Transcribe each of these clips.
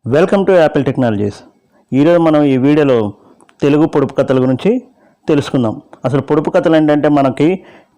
Welcome to Apple technologies. ఈరోజు మనం ఈ వీడియోలో తెలుగు పొడుపు కథల గురించి తెలుసుకుందాం. అసలు పొడుపు కథలు ఏంటంటే మనకి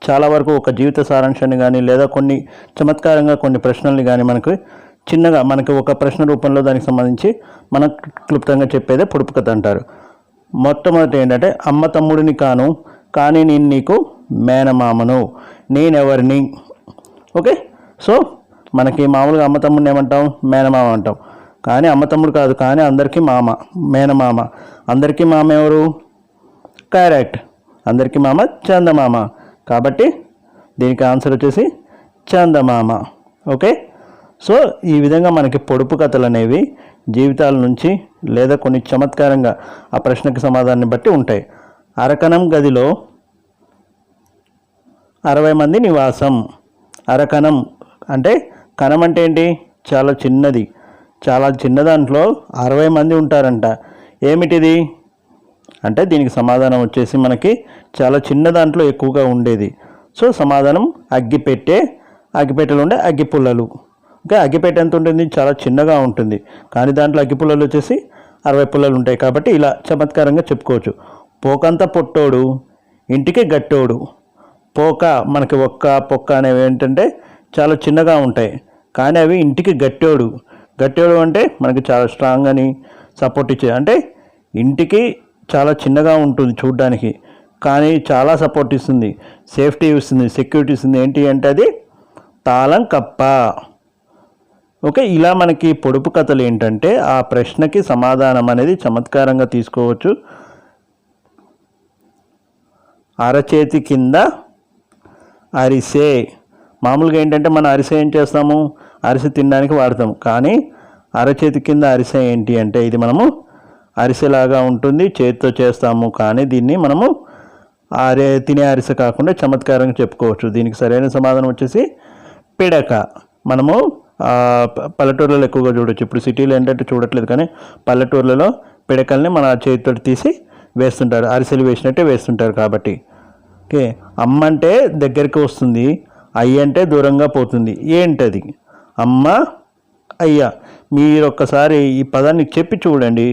చాలా వరకు ఒక జీవిత సారాంశాన్ని కానీ లేదా కొన్ని చమత్కారంగా కొన్ని ప్రశ్నల్ని కానీ చిన్నగా మనకి ఒక ప్రశ్న రూపంలో దానికి సంబంధించి మనం క్లుప్తంగా చెప్పేదే పొడుపు కథ అంటారు. మొట్టమొదటి ఏంటంటే అమ్మ తమ్ముడిని కాను కానీ నేను నీకు మేనమామను, నేనెవరిని. ఓకే, సో మనకి మామూలుగా అమ్మ తమ్ముడిని ఏమంటాం? మేనమామ అంటాం. కానీ అమ్మ తమ్ముడు కాదు, కానీ అందరికీ మామ, మేనమామ. అందరికీ మామ ఎవరు? కరెక్ట్, అందరికీ మామ చందమామ. కాబట్టి దీనికి ఆన్సర్ వచ్చేసి చందమామ. ఓకే, సో ఈ విధంగా మనకి పొడుపు కథలు అనేవి జీవితాల నుంచి లేదా కొన్ని చమత్కారంగా ఆ ప్రశ్నకి సమాధానాన్ని బట్టి ఉంటాయి. అరకణం గదిలో 60 మంది నివాసం. అరకణం అంటే కణం అంటే ఏంటి? చాలా చిన్నది. చాలా చిన్న దాంట్లో 60 మంది ఉంటారంట. ఏమిటిది అంటే దీనికి సమాధానం వచ్చేసి మనకి చాలా చిన్న దాంట్లో ఎక్కువగా ఉండేది. సో సమాధానం అగ్గిపెట్టె. అగ్గిపెట్టెలు ఉండే అగ్గిపుల్లలు. ఓకే, అగ్గిపెట్టె ఎంత ఉంటుంది? చాలా చిన్నగా ఉంటుంది. కానీ దాంట్లో అగ్గిపుల్లలు వచ్చేసి 60 పుల్లలు ఉంటాయి. కాబట్టి ఇలా చమత్కారంగా చెప్పుకోవచ్చు. పోకంత పొట్టోడు ఇంటికి గట్టోడు. పోక మనకి ఒక్క పొక్క అనేవి ఏంటంటే చాలా చిన్నగా ఉంటాయి, కానీ అవి ఇంటికి గట్టోడు. గట్టోడు అంటే మనకి చాలా స్ట్రాంగ్ అని సపోర్ట్ ఇచ్చేది. అంటే ఇంటికి చాలా చిన్నగా ఉంటుంది చూడ్డానికి, కానీ చాలా సపోర్ట్ ఇస్తుంది, సేఫ్టీ ఇస్తుంది, సెక్యూరిటీ ఇస్తుంది. ఏంటి అంటే అది తాళం కప్ప. ఓకే, ఇలా మనకి పొడుపు కథలు ఏంటంటే ఆ ప్రశ్నకి సమాధానం అనేది చమత్కారంగా తీసుకోవచ్చు. అరచేతి కింద అరిసె. మామూలుగా ఏంటంటే మనం అరిసె ఏం చేస్తాము? అరిసె తినడానికి వాడతాము. కానీ అరచేతి కింద అరిసె ఏంటి అంటే ఇది మనము అరిసెలాగా ఉంటుంది, చేతితో చేస్తాము. కానీ దీన్ని మనము తినే అరిసె కాకుండా చమత్కారంగా చెప్పుకోవచ్చు. దీనికి సరైన సమాధానం వచ్చేసి పిడక. మనము పల్లెటూర్లలో ఎక్కువగా చూడవచ్చు. ఇప్పుడు సిటీలో ఏంటంటే చూడట్లేదు, కానీ పల్లెటూర్లలో పిడకల్ని మన చేతితో తీసి వేస్తుంటారు, అరిసెలు వేసినట్టే వేస్తుంటారు. కాబట్టి ఓకే, అమ్మ అంటే దగ్గరికి వస్తుంది, అయ్య అంటే దూరంగా పోతుంది. ఏంటది? అమ్మ, అయ్య. మీరు ఒక్కసారి ఈ పదాన్ని చెప్పి చూడండి,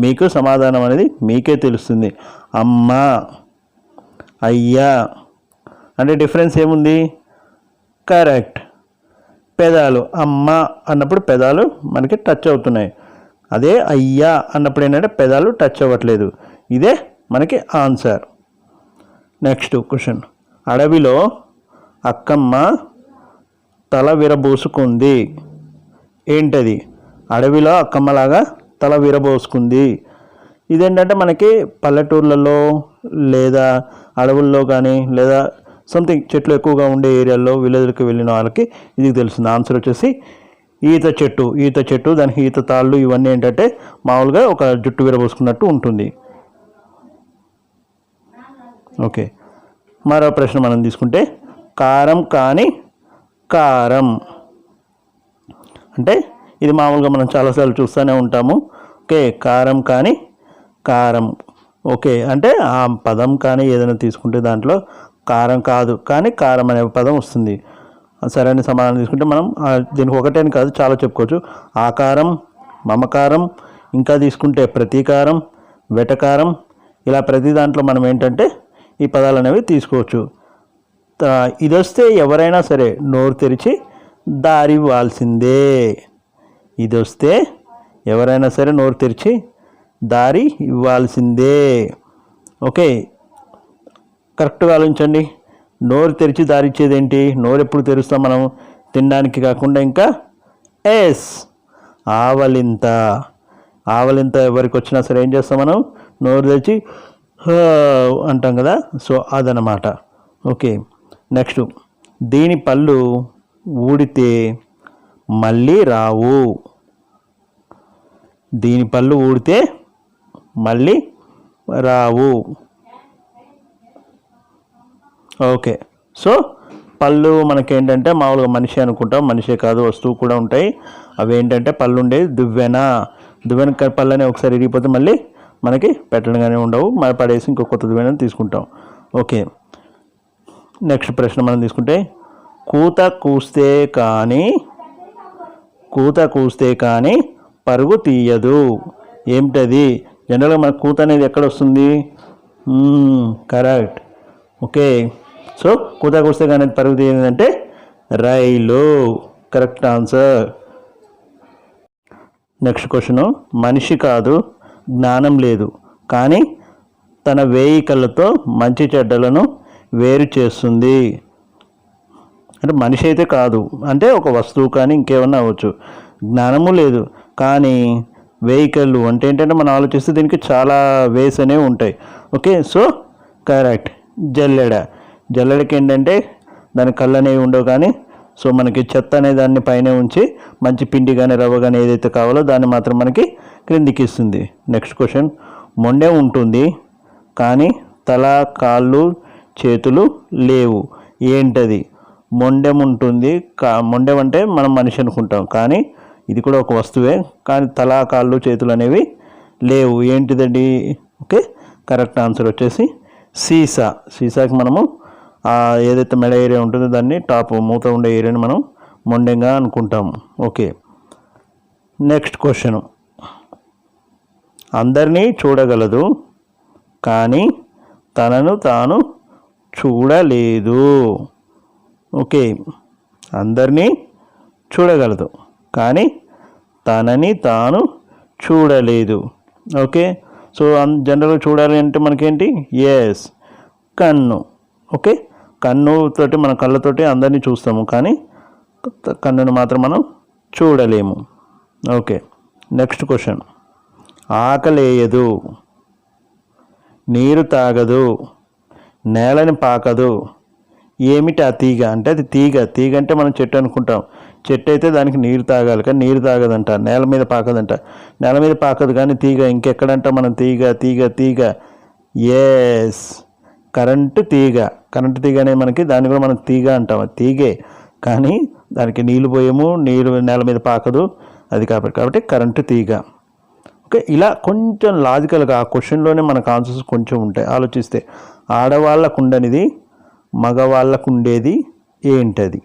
మీకు సమాధానం అనేది మీకే తెలుస్తుంది. అమ్మ, అయ్య అంటే డిఫరెన్స్ ఏముంది? కరెక్ట్, పెదాలు. అమ్మ అన్నప్పుడు పెదాలు మనకి టచ్ అవుతున్నాయి. అదే అయ్యా అన్నప్పుడు ఏంటంటే పెదాలు టచ్ అవ్వట్లేదు. ఇదే మనకి ఆన్సర్. Next question. అడవిలో అక్కమ్మ తల విరబోసుకుంది. ఏంటది? అడవిలో అక్కమ్మలాగా తల విరబోసుకుంది. ఇదేంటంటే మనకి పల్లెటూర్లలో లేదా అడవుల్లో కానీ లేదా సంథింగ్ చెట్లు ఎక్కువగా ఉండే ఏరియాల్లో విలేజ్కి వెళ్ళిన వాళ్ళకి ఇది తెలుస్తుంది. ఆన్సర్ వచ్చేసి ఈత చెట్టు. ఈత చెట్టు, దానికి ఈత తాళ్ళు, ఇవన్నీ ఏంటంటే మామూలుగా ఒక జుట్టు విరబోసుకున్నట్టు ఉంటుంది. ఓకే, మరో ప్రశ్న మనం తీసుకుంటే కారం కాని కారం అంటే ఇది మామూలుగా మనం చాలాసార్లు చూస్తూనే ఉంటాము. ఓకే, కారం కాని కారం. ఓకే, అంటే ఆ పదం కానీ ఏదైనా తీసుకుంటే దాంట్లో కారం కాదు, కానీ కారం అనే పదం వస్తుంది. సరైన సమాధానం తీసుకుంటే మనం దీనికి ఒకటేని కాదు, చాలా చెప్పుకోవచ్చు. ఆకారం, మమకారం, ఇంకా తీసుకుంటే ప్రతీకారం, వెటకారం, ఇలా ప్రతి దాంట్లో మనం ఏంటంటే ఈ పదాలు అనేవి తీసుకోవచ్చు. ఇది వస్తే ఎవరైనా సరే నోరు తెరిచి దారి ఇవ్వాల్సిందే. ఇది వస్తే ఎవరైనా సరే నోరు తెరిచి దారి ఇవ్వాల్సిందే. ఓకే, కరెక్ట్గా ఆలోచించండి. నోరు తెరిచి దారి ఇచ్చేది ఏంటి? నోరు ఎప్పుడు తెరుస్తాం మనం? తినడానికి కాకుండా. ఇంకా ఎస్, ఆవలింత. ఆవలింత ఎవరికి వచ్చినా సరే ఏం చేస్తాం మనం? నోరు తెరిచి అంటాం కదా. సో అదనమాట. Okay, next. దీని పళ్ళు ఊడితే మళ్ళీ రావు. దీని పళ్ళు ఊడితే మళ్ళీ రావు. ఓకే, సో పళ్ళు మనకేంటంటే మామూలుగా మనిషి అనుకుంటాం, మనిషే కాదు వస్తువు కూడా ఉంటాయి. అవి ఏంటంటే పళ్ళు ఉండేది దువ్వెన. దువ్వెన పళ్ళని ఒకసారి ఇరిగిపోతే మళ్ళీ మనకి పెట్టడంగానే ఉండవు, మనం పడేసి ఇంకో కొత్త దువ్వెన తీసుకుంటాం. ఓకే, నెక్స్ట్ ప్రశ్న మనం తీసుకుంటే కూత కూస్తే కానీ పరుగు తీయదు. ఏమిటది? జనరల్గా మన కూత అనేది ఎక్కడ వస్తుంది? కరెక్ట్. ఓకే, సో కూత కూస్తే కానీ పరుగు తీయదు అంటే రైలు. Correct answer. Next question. మనిషి కాదు, జ్ఞానం లేదు, కానీ తన వేయి కళ్ళతో మంచి చెడ్డలను వేరు చేస్తుంది. అంటే మనిషి అయితే కాదు, అంటే ఒక వస్తువు కానీ ఇంకేమన్నా అవ్వచ్చు. జ్ఞానము లేదు, కానీ వేయి కళ్ళు అంటే ఏంటంటే మనం ఆలోచిస్తే దీనికి చాలా వేస్ అనేవి ఉంటాయి. Okay, so correct. జల్లెడ. జల్లెడకి ఏంటంటే దాని కళ్ళు అనేవి ఉండవు, కానీ సో మనకి చెత్త అనే దాన్ని పైన ఉంచి మంచి పిండి కానీ రవ్వ కానీ ఏదైతే కావాలో దాన్ని మాత్రం మనకి క్రిందికి ఇస్తుంది. Next question. మొండెం ఉంటుంది, కానీ తల, కాళ్ళు, చేతులు లేవు. ఏంటది? మొండెం ఉంటుంది, మొండెం అంటే మనం మనిషి అనుకుంటాం, కానీ ఇది కూడా ఒక వస్తువే, కానీ తల, కాళ్ళు, చేతులు అనేవి లేవు. ఏంటిదండి? ఓకే, కరెక్ట్ ఆన్సర్ వచ్చేసి సీసా. సీసాకి మనము ఏదైతే మెడ ఏరియా ఉంటుందో దాన్ని టాప్ మూత ఉండే ఏరియాని మనం మొండెంగా అనుకుంటాము. Okay, next question. అందరినీ చూడగలదు, కానీ తనను తాను చూడలేదు. ఓకే, అందరినీ చూడగలదు, కానీ తనని తాను చూడలేదు. ఓకే, సో జనరల్గా చూడాలి అంటే మనకేంటి? ఎస్, కన్ను. ఓకే, కన్నుతోటి మన కళ్ళతోటి అందరినీ చూస్తాము, కానీ కన్నును మాత్రం మనం చూడలేము. Okay, next question. ఆకలేయదు, నీరు తాగదు, నేలని పాకదు. ఏమిటి ఆ తీగ? అంటే అది తీగ. తీగ అంటే మనం చెట్టు అనుకుంటాం. చెట్టు అయితే దానికి నీరు తాగాలి, కానీ నీరు తాగదంట. నేల మీద పాకదంట. నేల మీద పాకదు, కానీ తీగ. ఇంకెక్కడంట మనం తీగ తీగ తీగ? ఎస్, కరెంటు తీగ. కరెంటు తీగ అనేది మనకి, దాన్ని కూడా మనం తీగ అంటాం. తీగే, కానీ దానికి నీళ్ళు పోయేము, నీరు నేల మీద పాకదు, అది కాబట్టి కరెంటు తీగ. ఓకే, ఇలా కొంచెం లాజికల్గా ఆ క్వశ్చన్లోనే మనకు ఆన్సర్స్ కొంచెం ఉంటాయి ఆలోచిస్తే. ఆడవాళ్ళకు ఉండనిది మగవాళ్ళకు ఉండేది ఏంటది?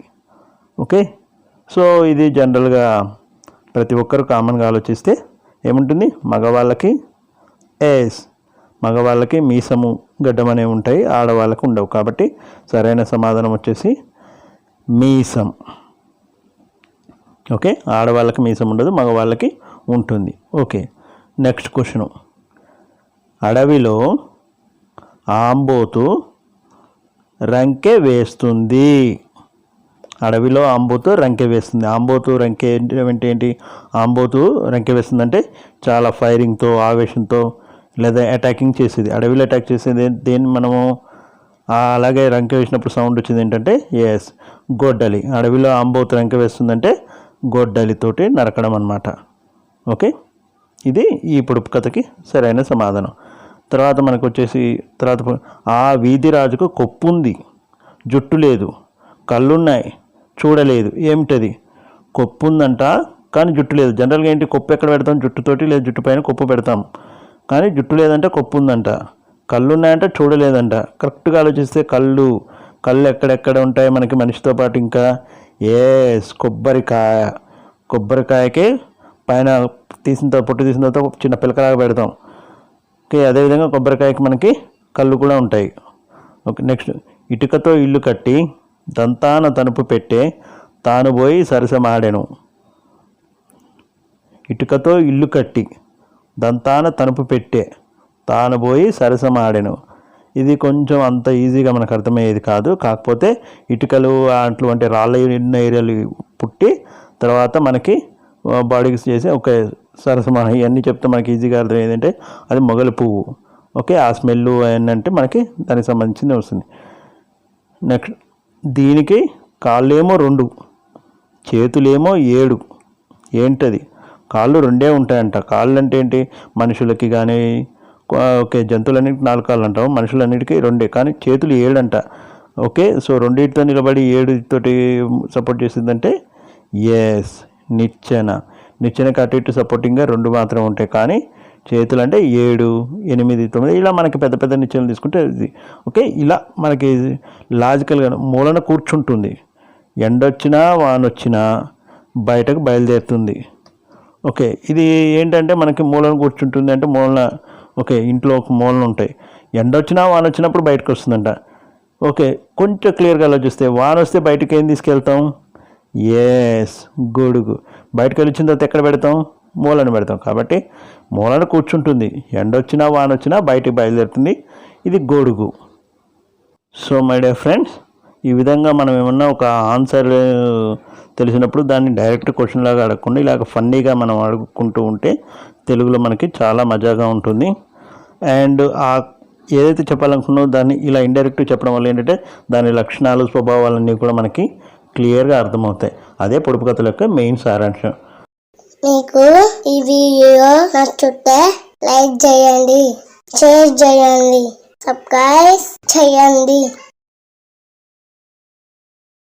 ఓకే, సో ఇది జనరల్గా ప్రతి ఒక్కరు కామన్గా ఆలోచిస్తే ఏముంటుంది? మగవాళ్ళకి మగవాళ్ళకి మీసము, గడ్డం అనేవి ఉంటాయి, ఆడవాళ్ళకు ఉండవు. కాబట్టి సరైన సమాధానం వచ్చేసి మీసం. ఓకే, ఆడవాళ్ళకి మీసం ఉండదు, మగవాళ్ళకి ఉంటుంది. Okay, next question. అడవిలో ఆంబోతు రంకె వేస్తుంది. అడవిలో ఆంబోతు రంకె వేస్తుంది. ఆంబోతు రంకె అంటే ఏంటి? ఆంబోతు రంకె వేస్తుందంటే చాలా ఫైరింగ్తో, ఆవేశంతో, లేదా అటాకింగ్ చేసేది. అడవిలో అటాక్ చేసేది దేన్ని మనము అలాగే రంకె వేసినప్పుడు సౌండ్ వచ్చింది ఏంటంటే ఎస్, గొడ్డలి. అడవిలో ఆంబోతు రంకె వేస్తుందంటే గొడ్డలితోటి నరకడం అన్నమాట. ఓకే, ఇది ఈ పొడుపు కథకి సరైన సమాధానం. తర్వాత మనకు వచ్చేసి ఆ వీధి రాజుకు కొప్పు ఉంది, జుట్టు లేదు, కళ్ళున్నాయి, చూడలేదు. ఏమిటది? కొప్పు ఉందంట, కానీ జుట్టు లేదు. జనరల్గా ఏంటి? కొప్పు ఎక్కడ పెడతాం? జుట్టుతోటి, లేదా జుట్టు పైన కొప్పు పెడతాం, కానీ జుట్టు లేదంటే కొప్పు ఉందంట. కళ్ళు ఉన్నాయంటే చూడలేదంట. కరెక్ట్గా ఆలోచిస్తే కళ్ళు ఎక్కడెక్కడ ఉంటాయి మనకి మనిషితో పాటు? ఇంకా ఎస్, కొబ్బరికాయ. కొబ్బరికాయకి పైన పొట్టు తీసిన తర్వాత చిన్న పిలకలాగా పెడతాం. ఓకే, అదేవిధంగా కొబ్బరికాయకి మనకి కళ్ళు కూడా ఉంటాయి. Okay, next. ఇటుకతో ఇల్లు కట్టి దంతాన తనుపు పెట్టే తాను పోయి సరసమాడెను. ఇటుకతో ఇల్లు కట్టి దంతాన తనుపు పెట్టే తాను పోయి సరసమాడెను. ఇది కొంచెం అంత ఈజీగా మనకు అర్థమయ్యేది కాదు. కాకపోతే ఇటుకలు అటువంటి రాళ్ళ ఉన్న ఏరియాలు పుట్టి తర్వాత మనకి బాడీకి చేసి ఒక సరసమాన ఇవన్నీ చెప్తే మనకి ఈజీగా అర్థమయ్యేది అంటే అది మొగలి పువ్వు. ఓకే, ఆ స్మెల్ ఏంటంటే మనకి దానికి సంబంధించింది వస్తుంది. నెక్స్ట్. దీనికి కాళ్ళేమో 2, చేతులేమో 7. ఏంటది? కాళ్ళు 2 ఉంటాయంట. కాళ్ళు అంటే ఏంటి? మనుషులకి కానీ ఓకే, జంతువులన్నిటికి 4 కాళ్ళు అంటాం, మనుషులన్నిటికీ 2, కానీ చేతులు 7 అంట. ఓకే, సో 2తో నిలబడి 7తోటి సపోర్ట్ చేసిందంటే ఎస్, నిచ్చెనకి అటు ఇటు సపోర్టింగ్గా 2 మాత్రం ఉంటాయి, కానీ చేతులు అంటే 7, 8, 9 ఇలా మనకి పెద్ద పెద్ద నిచ్చెనలు తీసుకుంటే ఇది. ఓకే, ఇలా మనకి లాజికల్గా మూలన కూర్చుంటుంది. ఎండొచ్చినా వానొచ్చినా బయటకు బయలుదేరుతుంది. ఓకే, ఇది ఏంటంటే మనకి మూలన కూర్చుంటుంది అంటే మూలన, ఓకే, ఇంట్లో ఒక మూలన ఉంటాయి. ఎండ వచ్చినా వాన వచ్చినప్పుడు బయటకు వస్తుందంట. ఓకే, కొంచెం క్లియర్గా ఆలోచిస్తే వాన వస్తే బయటకు ఏం తీసుకెళ్తాం? ఎస్, గొడుగు. బయటకు వచ్చిన తర్వాత ఎక్కడ పెడతాం? మూలను పెడతాం. కాబట్టి మూలను కూర్చుంటుంది, ఎండ వచ్చినా వాన వచ్చినా బయటికి బయలుదేరుతుంది. ఇది గొడుగు. సో మై డియర్ ఫ్రెండ్స్, ఈ విధంగా మనం ఏమన్నా ఒక ఆన్సర్ తెలిసినప్పుడు దాన్ని డైరెక్ట్ క్వశ్చన్ లాగా అడగకుండా ఇలాగ ఫన్నీగా మనం అడుగుకుంటూ ఉంటే తెలుగులో మనకి చాలా మజాగా ఉంటుంది. అండ్ ఏదైతే చెప్పాలనుకున్నామో దాన్ని ఇలా ఇండైరెక్ట్గా చెప్పడం వల్ల ఏంటంటే దాని లక్షణాలు, స్వభావాలన్నీ కూడా మనకి క్లియర్గా అర్థమవుతాయి. అదే పొడుపు కథల యొక్క మెయిన్ సారాంశం. మీకు ఈ వీడియో నచ్చితే లైక్ చేయండి, షేర్ చేయండి, సబ్స్క్రైబ్ చేయండి.